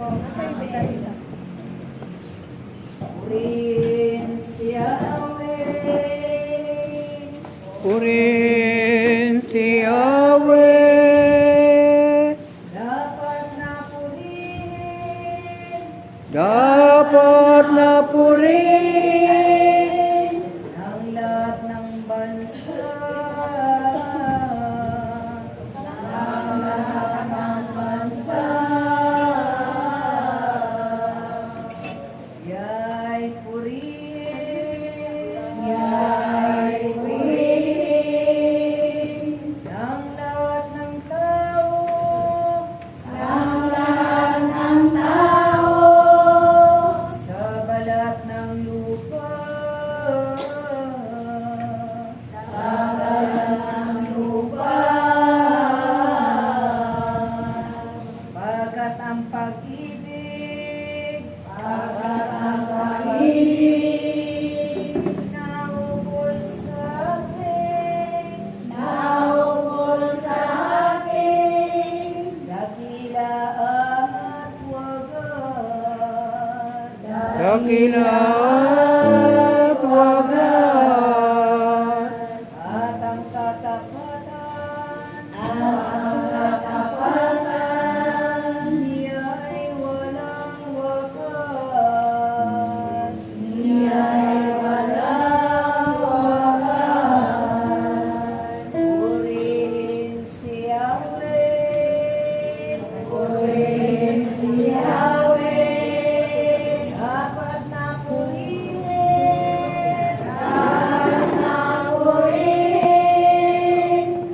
Nasa imbitahin lang. Purihin si Yahweh. Purihin si Yahweh. Dapat na purihin. Dapat na purihin Ang lahat ng bansa. Siya'y purihin. Ng lahat ng tao. Sa balat ng lupa. Pagkat ang pag-ibig naukol sa akin, dakila at wagas. dakila at wagas. At ang katapatan niya ay walang wagas. Purihin si Yahweh. Dapat na purihin.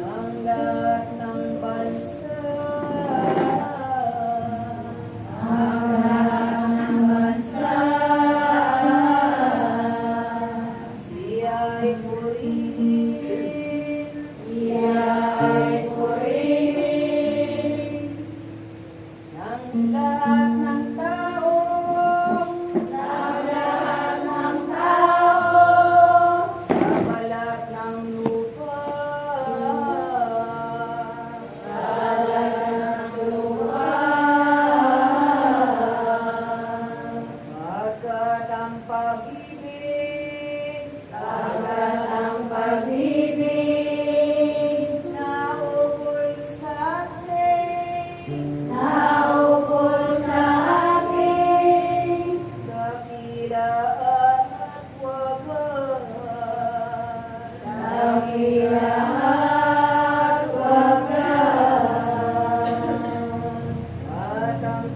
Ang lahat ng bansa. Siya'y purihin. Ng lahat ng tao. Sa balat ng lupa. Pagkat ang pag-ibig naukol sa atin, dakila at wagas. At ang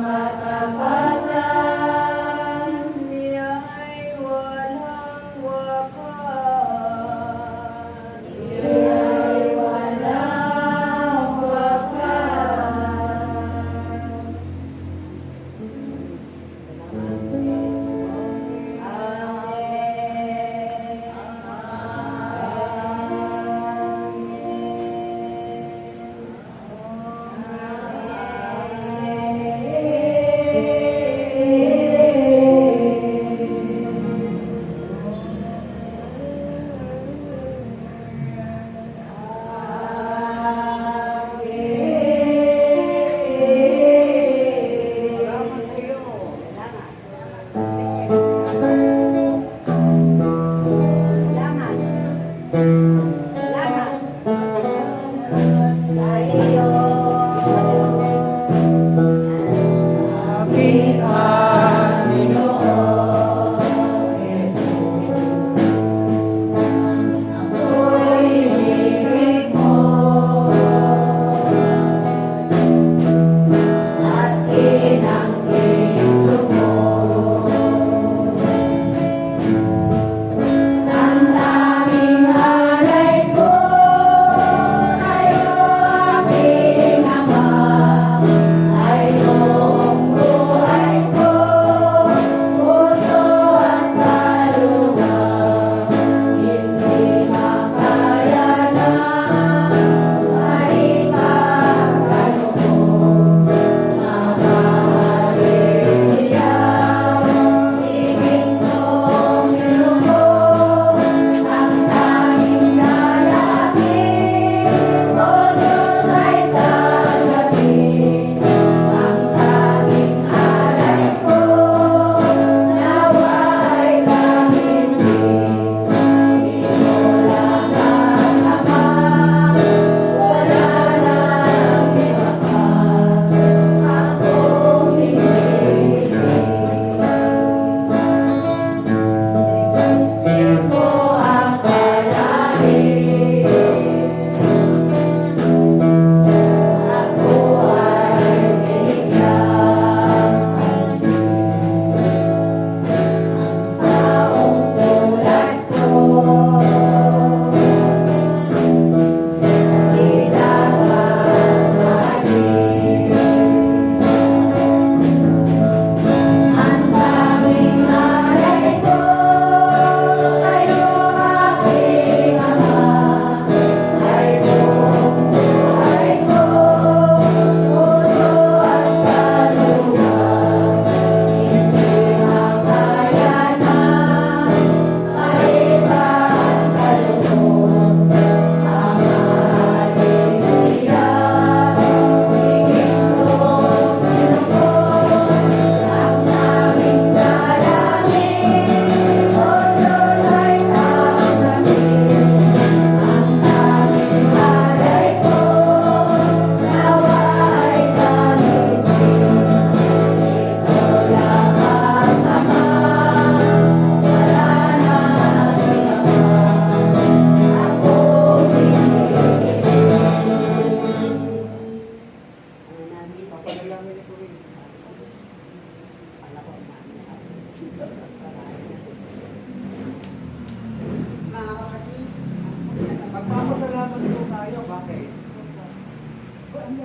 katapatan niya ay walang wagas. Amen.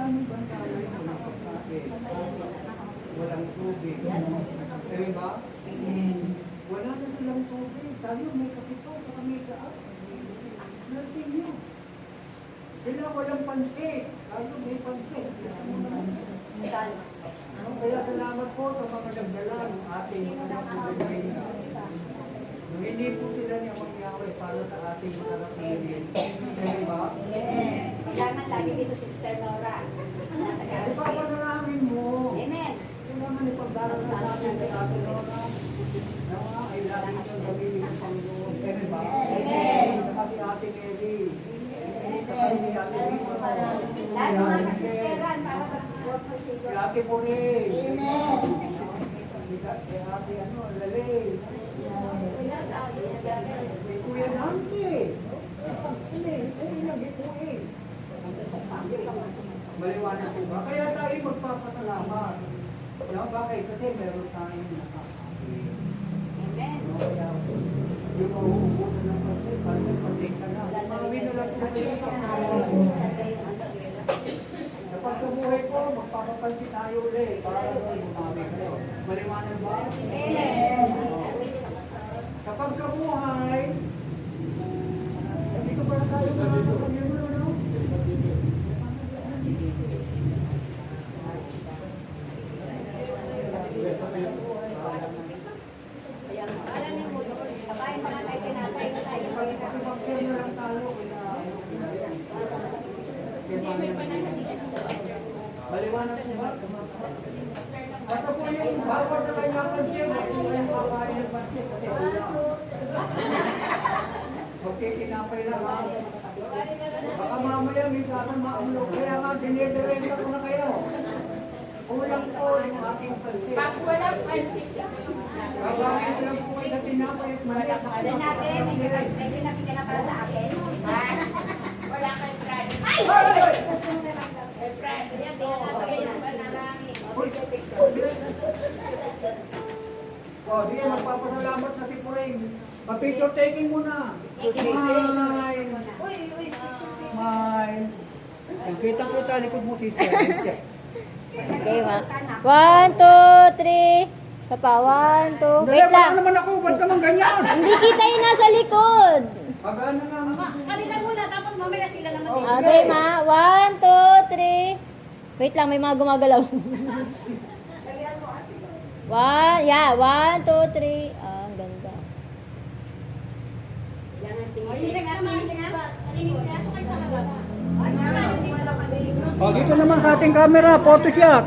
daming banda ngayon, walang pagkain, walang tubig. Kaya ba? Wala na silang tubig. Tayo may kapito, saka may kaan. Natin nyo. Sila walang pansit. Tayo may pansit. Kaya salamat po sa mga nagdala ng ating pinapagawin. Hindi po sila niya mangyari para sa ating mga kapilin. Kaya ba? Kailangan lagi dito si Sister Nora. Ipapanalangin mo. Amen. Kailangan ipagdarang na natin sa ating Nora. Na nga ay lagi ng gawin ng Panginoon. Kaya ba? Amen. Saka si ating Eddie. Saka si ating Victor. Lahat mga kasisteran para mag-work for Si Savior. ate Boris. Amen. Si ate Lale. Si Kuya Nancy. Hindi nag-ipuin. Maliwanag po ba? Kaya tayo magpapasalamat. Kaya bakit? Kasi meron tayong nakakain. Amen. No, kaya yung mahuhubunan ng pati, pati ka na. Mawi na lang po kapag tumuhay po, magpapapansin tayo ulit para umami kayo. Maliwanag ba? Amen. Kapag kabuhay, dito para tayo mga kapag-iulo, no? Kabayan mga tayo tinatay na tayo. Kapag-share na lang tayo, maliwanag po ba? Basta po yung bawat na kanya pansin, ay yung kakain ng pansin, kasi wala. Magkikinapay lang ha. Baka mamaya may kakang maulog. Kaya nga, dinidirenta ko na kayo. Kulang po yung aking pansin. Walang pansin. Babangin lang po kayo na tinapay at malak na Ano natin, may pinakita na para sa akin. Wala kang friend. Ay! Friend, yan, pinakatabi yung panarangin. O, sige, magpapasalamat sa Tipuring. Pa-picture taking muna. Smile. Uy, Smile. Kita-kita, likod mo, teacher. Okay, 1, 2, 3. Isa pa, 1, 2. Wait Wala lang. naman ako, ba't naman ganyan? Hindi kita yung nasa likod. Pagana lang. kanila muna, tapos mamaya sila naman. Okay, ma. 1, 2, 3. Wait lang, may mga gumagalaw. 1, yeah. 1, 2, 3. Ah, ang ganda. O, dito naman sa ating camera, photo shot.